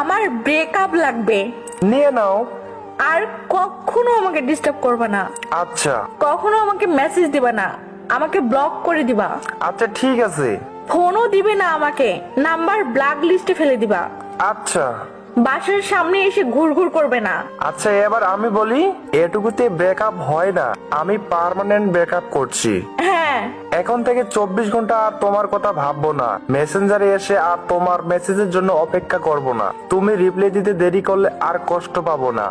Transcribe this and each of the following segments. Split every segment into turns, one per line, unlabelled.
আমার ব্রেকআপ লাগবে।
নিয়ে নাও।
আর কখনো আমাকে ডিস্টার্ব করবে না,
আচ্ছা
কখনো আমাকে মেসেজ দিবা না, আমাকে ব্লক করে দিবা,
আচ্ছা ঠিক আছে।
ফোনও দিবে না, আমাকে নাম্বার ব্ল্যাক লিস্টে ফেলে দিবা,
আচ্ছা
বাসার সামনে এসে ঘুরঘুর করবে না।
আচ্ছা এবার আমি বলি, এটুকুতে ব্রেকআপ হয় না, আমি পার্মানেন্ট ব্রেকআপ করছি।
হ্যাঁ,
এখন থেকে 24 ঘন্টা আর তোমার কথা ভাববো না, মেসেঞ্জারে এসে আর তোমার মেসেজের জন্য অপেক্ষা করব না, তুমি রিপ্লাই দিতে দেরি করলে আর কষ্ট পাবো না।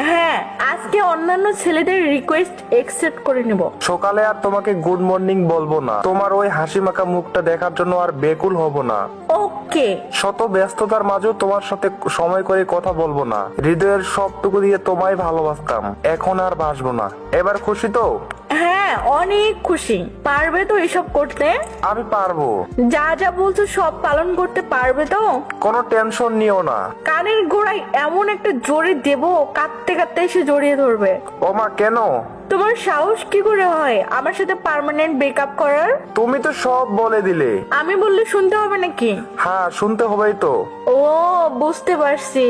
হ্যাঁ, আজকে অন্যান্য ছেলেদের রিকোয়েস্ট একসেপ্ট করে নেব।
সকালে আর তোমাকে গুড মর্নিং বলবো না, তোমার ওই হাসি মাখা মুখটা দেখার জন্য আর বেকুল হব না।
ওকে।
শত ব্যস্ততার মাঝেও তোমার সাথে সময় করে কথা বলবো না, হৃদয়ের সবটুকু দিয়ে তোমায় ভালোবাসতাম, এখন আর বাসবো না। এবার খুশি তো?
হ্যাঁ, অনেক খুশি। পারবে তো এসব করতে?
আমি পারবো।
যা যা বলছো সব পালন করতে পারবে তো?
কোনো টেনশন নিও না।
কানের গোড়ায় এমন একটা জোরে দেবো, কাঁদতে কাঁদতে এসে জড়িয়ে ধরবে।
ওমা কেন?
তোমার সাহস কি করে হয় আমার সাথে পার্মানেন্ট ব্রেকআপ করার?
তুমি তো সব বলে দিলে।
আমি বললে শুনতে হবে নাকি?
হ্যাঁ শুনতে হবেই তো।
ও, বুঝতে পারছি।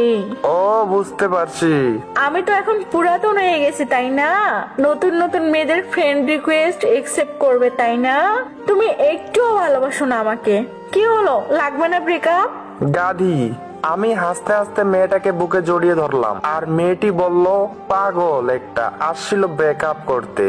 ও বুঝতে পারছি।
আমি তো এখন পুরাতন হয়ে গেছি, তাই না? নতুন নতুন মেয়েদের ফ্রেন্ড রিকোয়েস্ট একসেপ্ট করবে, তাই না? তুমি একটুও ভালোবাসো না আমাকে। কি হলো, লাগবে না ব্রেকআপ?
গাধি। আমি হাসতে হাসতে মেয়েটাকে বুকে জড়িয়ে ধরলাম, আর মেয়েটি বলল পাগল একটা, আসছিল ব্রেকআপ করতে।